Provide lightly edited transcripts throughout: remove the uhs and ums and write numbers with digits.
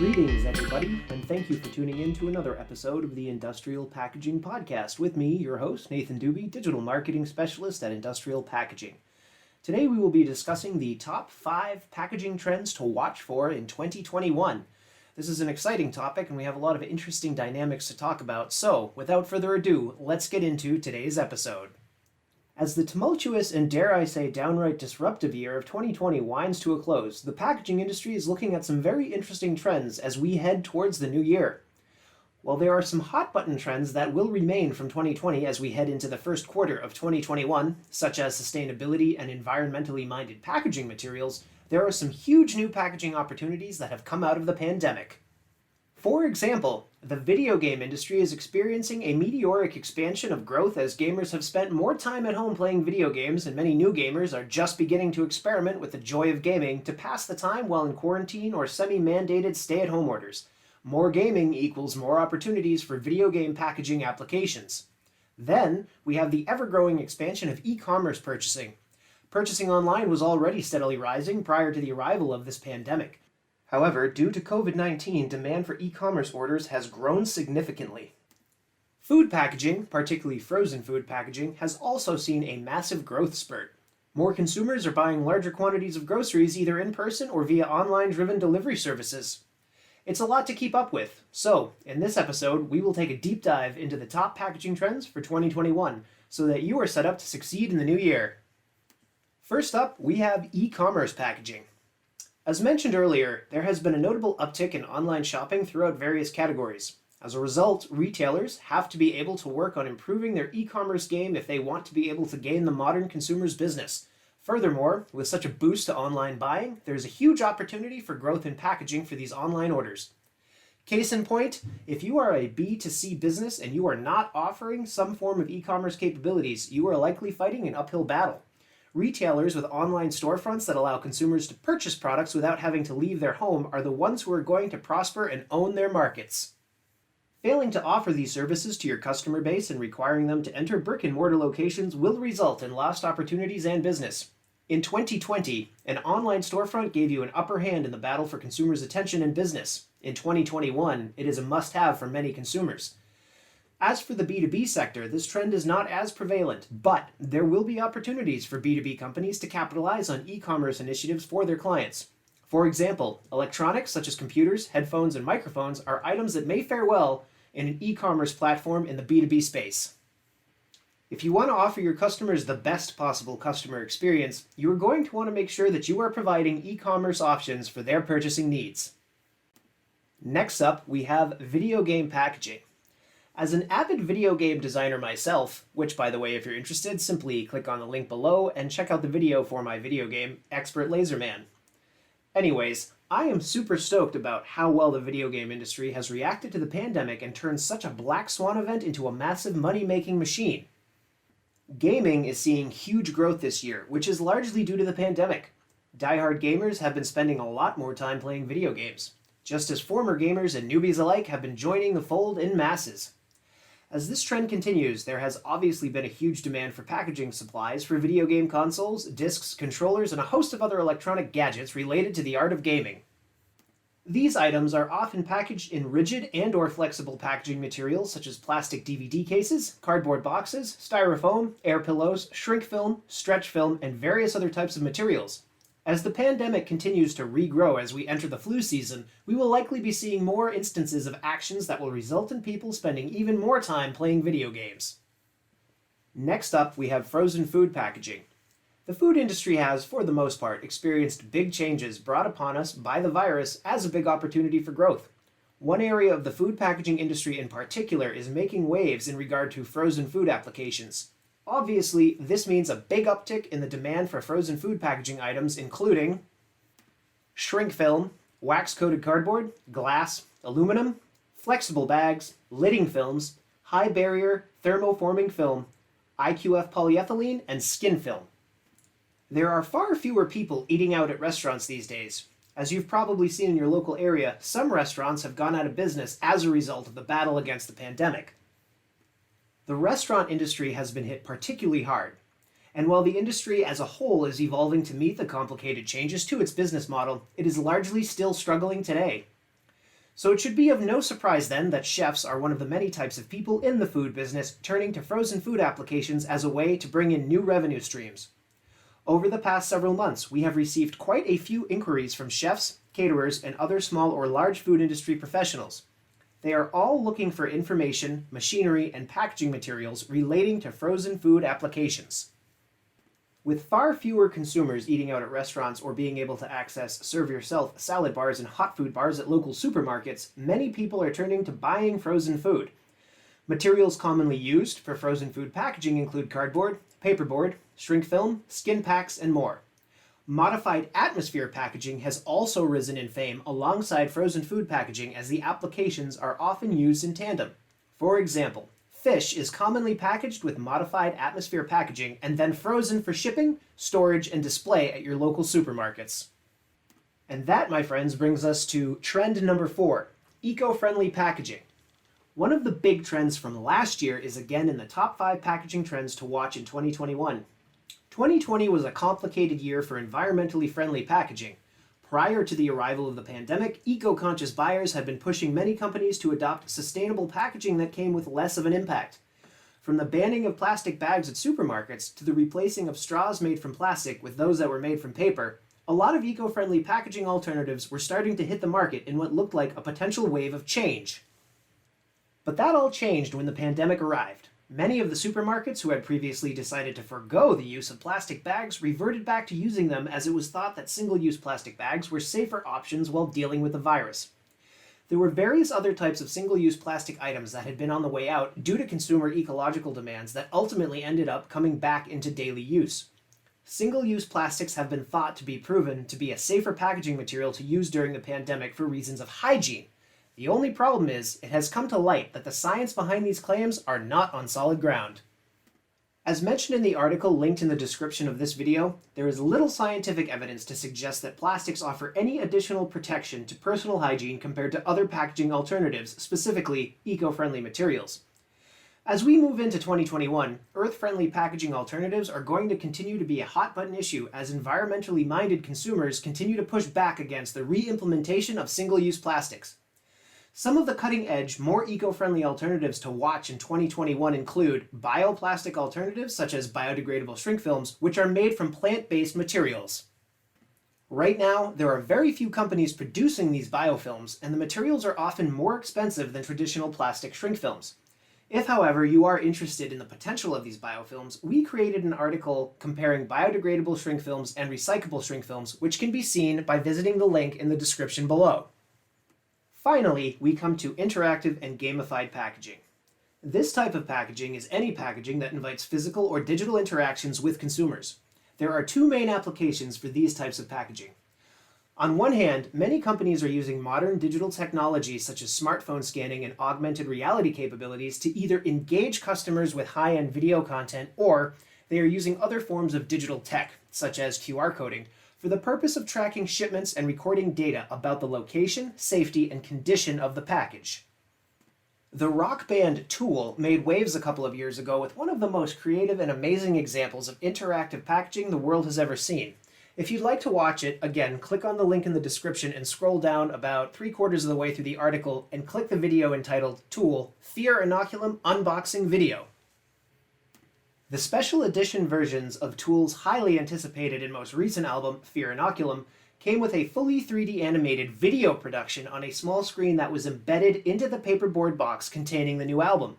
Greetings, everybody, and thank you for tuning in to another episode of the Industrial Packaging Podcast with me, your host, Nathan Dube, Digital Marketing Specialist at Industrial Packaging. Today we will be discussing the top 5 packaging trends to watch for in 2021. This is an exciting topic and we have a lot of interesting dynamics to talk about, so without further ado, let's get into today's episode. As the tumultuous and dare I say downright disruptive year of 2020 winds to a close, the packaging industry is looking at some very interesting trends as we head towards the new year. While there are some hot button trends that will remain from 2020 as we head into the first quarter of 2021, such as sustainability and environmentally minded packaging materials, there are some huge new packaging opportunities that have come out of the pandemic. For example, the video game industry is experiencing a meteoric expansion of growth as gamers have spent more time at home playing video games, and many new gamers are just beginning to experiment with the joy of gaming to pass the time while in quarantine or semi-mandated stay-at-home orders. More gaming equals more opportunities for video game packaging applications. Then, we have the ever-growing expansion of e-commerce purchasing. Purchasing online was already steadily rising prior to the arrival of this pandemic. However, due to COVID-19, demand for e-commerce orders has grown significantly. Food packaging, particularly frozen food packaging, has also seen a massive growth spurt. More consumers are buying larger quantities of groceries either in person or via online-driven delivery services. It's a lot to keep up with, so in this episode, we will take a deep dive into the top packaging trends for 2021 so that you are set up to succeed in the new year. First up, we have e-commerce packaging. As mentioned earlier, there has been a notable uptick in online shopping throughout various categories. As a result, retailers have to be able to work on improving their e-commerce game if they want to be able to gain the modern consumer's business. Furthermore, with such a boost to online buying, there is a huge opportunity for growth in packaging for these online orders. Case in point, if you are a B2C business and you are not offering some form of e-commerce capabilities, you are likely fighting an uphill battle. Retailers with online storefronts that allow consumers to purchase products without having to leave their home are the ones who are going to prosper and own their markets. Failing to offer these services to your customer base and requiring them to enter brick-and-mortar locations will result in lost opportunities and business. In 2020, an online storefront gave you an upper hand in the battle for consumers' attention and business. In 2021, it is a must-have for many consumers. As for the B2B sector, this trend is not as prevalent, but there will be opportunities for B2B companies to capitalize on e-commerce initiatives for their clients. For example, electronics such as computers, headphones, and microphones are items that may fare well in an e-commerce platform in the B2B space. If you want to offer your customers the best possible customer experience, you are going to want to make sure that you are providing e-commerce options for their purchasing needs. Next up, we have video game packaging. As an avid video game designer myself, which by the way, if you're interested, simply click on the link below and check out the video for my video game, Expert Laserman. Anyways, I am super stoked about how well the video game industry has reacted to the pandemic and turned such a black swan event into a massive money-making machine. Gaming is seeing huge growth this year, which is largely due to the pandemic. Die-hard gamers have been spending a lot more time playing video games, just as former gamers and newbies alike have been joining the fold in masses. As this trend continues, there has obviously been a huge demand for packaging supplies for video game consoles, discs, controllers, and a host of other electronic gadgets related to the art of gaming. These items are often packaged in rigid and/or flexible packaging materials such as plastic DVD cases, cardboard boxes, styrofoam, air pillows, shrink film, stretch film, and various other types of materials. As the pandemic continues to regrow as we enter the flu season, we will likely be seeing more instances of actions that will result in people spending even more time playing video games. Next up, we have frozen food packaging. The food industry has, for the most part, experienced big changes brought upon us by the virus as a big opportunity for growth. One area of the food packaging industry in particular is making waves in regard to frozen food applications. Obviously, this means a big uptick in the demand for frozen food packaging items including shrink film, wax-coated cardboard, glass, aluminum, flexible bags, lidding films, high barrier thermoforming film, IQF polyethylene, and skin film. There are far fewer people eating out at restaurants these days. As you've probably seen in your local area, some restaurants have gone out of business as a result of the battle against the pandemic. The restaurant industry has been hit particularly hard, and while the industry as a whole is evolving to meet the complicated changes to its business model, it is largely still struggling today. So it should be of no surprise then that chefs are one of the many types of people in the food business turning to frozen food applications as a way to bring in new revenue streams. Over the past several months, we have received quite a few inquiries from chefs, caterers, and other small or large food industry professionals. They are all looking for information, machinery, and packaging materials relating to frozen food applications. With far fewer consumers eating out at restaurants or being able to access serve-yourself salad bars and hot food bars at local supermarkets, many people are turning to buying frozen food. Materials commonly used for frozen food packaging include cardboard, paperboard, shrink film, skin packs, and more. Modified atmosphere packaging has also risen in fame alongside frozen food packaging as the applications are often used in tandem. For example, fish is commonly packaged with modified atmosphere packaging and then frozen for shipping, storage, and display at your local supermarkets. And that, my friends, brings us to trend number 4, eco-friendly packaging. One of the big trends from last year is again in the top 5 packaging trends to watch in 2021. 2020 was a complicated year for environmentally friendly packaging. Prior to the arrival of the pandemic, eco-conscious buyers had been pushing many companies to adopt sustainable packaging that came with less of an impact. From the banning of plastic bags at supermarkets to the replacing of straws made from plastic with those that were made from paper, a lot of eco-friendly packaging alternatives were starting to hit the market in what looked like a potential wave of change. But that all changed when the pandemic arrived. Many of the supermarkets who had previously decided to forgo the use of plastic bags reverted back to using them as it was thought that single-use plastic bags were safer options while dealing with the virus. There were various other types of single-use plastic items that had been on the way out due to consumer ecological demands that ultimately ended up coming back into daily use. Single-use plastics have been thought to be proven to be a safer packaging material to use during the pandemic for reasons of hygiene. The only problem is, it has come to light that the science behind these claims are not on solid ground. As mentioned in the article linked in the description of this video, there is little scientific evidence to suggest that plastics offer any additional protection to personal hygiene compared to other packaging alternatives, specifically eco-friendly materials. As we move into 2021, earth-friendly packaging alternatives are going to continue to be a hot-button issue as environmentally minded consumers continue to push back against the re-implementation of single-use plastics. Some of the cutting-edge, more eco-friendly alternatives to watch in 2021 include bioplastic alternatives such as biodegradable shrink films, which are made from plant-based materials. Right now, there are very few companies producing these biofilms, and the materials are often more expensive than traditional plastic shrink films. If, however, you are interested in the potential of these biofilms, we created an article comparing biodegradable shrink films and recyclable shrink films, which can be seen by visiting the link in the description below. Finally, we come to interactive and gamified packaging. This type of packaging is any packaging that invites physical or digital interactions with consumers. There are 2 main applications for these types of packaging. On one hand, many companies are using modern digital technologies such as smartphone scanning and augmented reality capabilities to either engage customers with high-end video content, or they are using other forms of digital tech, such as QR coding, for the purpose of tracking shipments and recording data about the location, safety, and condition of the package. The rock band Tool made waves a couple of years ago with one of the most creative and amazing examples of interactive packaging the world has ever seen. If you'd like to watch it, again, click on the link in the description and scroll down about 3/4 of the way through the article and click the video entitled Tool Fear Inoculum Unboxing Video. The special edition versions of Tool's highly anticipated and most recent album, Fear Inoculum, came with a fully 3D animated video production on a small screen that was embedded into the paperboard box containing the new album.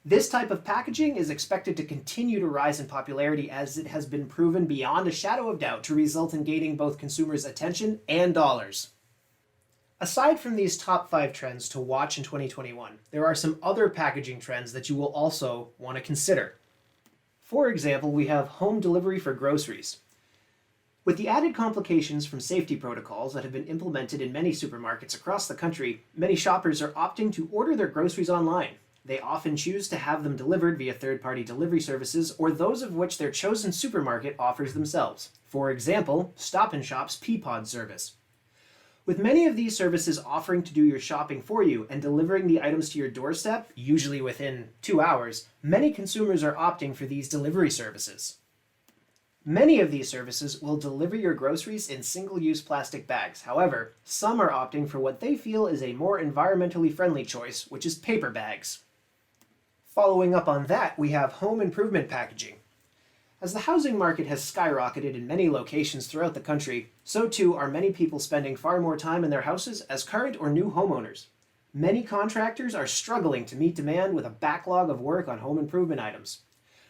This type of packaging is expected to continue to rise in popularity as it has been proven beyond a shadow of doubt to result in gaining both consumers' attention and dollars. Aside from these top 5 trends to watch in 2021, there are some other packaging trends that you will also want to consider. For example, we have home delivery for groceries. With the added complications from safety protocols that have been implemented in many supermarkets across the country, many shoppers are opting to order their groceries online. They often choose to have them delivered via third-party delivery services or those of which their chosen supermarket offers themselves. For example, Stop & Shop's Peapod service. With many of these services offering to do your shopping for you and delivering the items to your doorstep, usually within 2 hours, many consumers are opting for these delivery services. Many of these services will deliver your groceries in single-use plastic bags. However, some are opting for what they feel is a more environmentally friendly choice, which is paper bags. Following up on that, we have home improvement packaging. As the housing market has skyrocketed in many locations throughout the country, so too are many people spending far more time in their houses as current or new homeowners. Many contractors are struggling to meet demand with a backlog of work on home improvement items.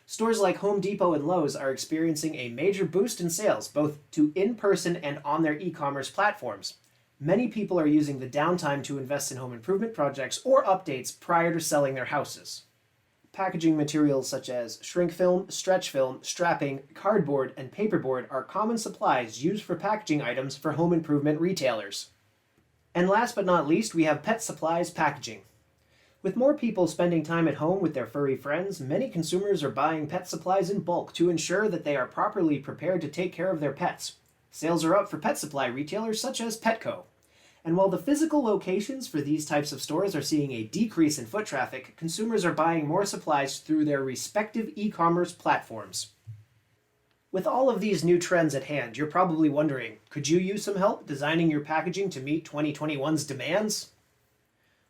Stores like Home Depot and Lowe's are experiencing a major boost in sales, both to in-person and on their e-commerce platforms. Many people are using the downtime to invest in home improvement projects or updates prior to selling their houses. Packaging materials such as shrink film, stretch film, strapping, cardboard, and paperboard are common supplies used for packaging items for home improvement retailers. And last but not least, we have pet supplies packaging. With more people spending time at home with their furry friends, many consumers are buying pet supplies in bulk to ensure that they are properly prepared to take care of their pets. Sales are up for pet supply retailers such as Petco. And while the physical locations for these types of stores are seeing a decrease in foot traffic, consumers are buying more supplies through their respective e-commerce platforms. With all of these new trends at hand, you're probably wondering, could you use some help designing your packaging to meet 2021's demands?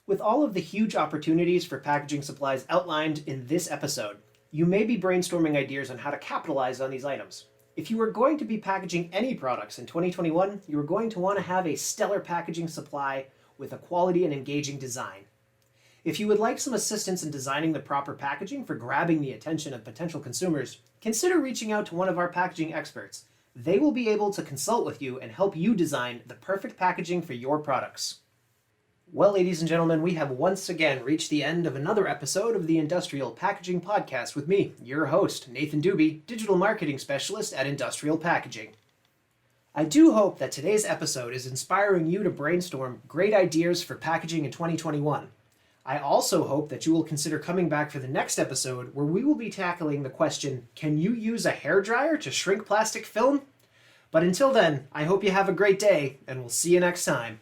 With all of the huge opportunities for packaging supplies outlined in this episode, you may be brainstorming ideas on how to capitalize on these items. If you are going to be packaging any products in 2021, you are going to want to have a stellar packaging supply with a quality and engaging design. If you would like some assistance in designing the proper packaging for grabbing the attention of potential consumers, consider reaching out to one of our packaging experts. They will be able to consult with you and help you design the perfect packaging for your products. Well, ladies and gentlemen, we have once again reached the end of another episode of the Industrial Packaging Podcast with me, your host, Nathan Dube, Digital Marketing Specialist at Industrial Packaging. I do hope that today's episode is inspiring you to brainstorm great ideas for packaging in 2021. I also hope that you will consider coming back for the next episode where we will be tackling the question, can you use a hairdryer to shrink plastic film? But until then, I hope you have a great day, and we'll see you next time.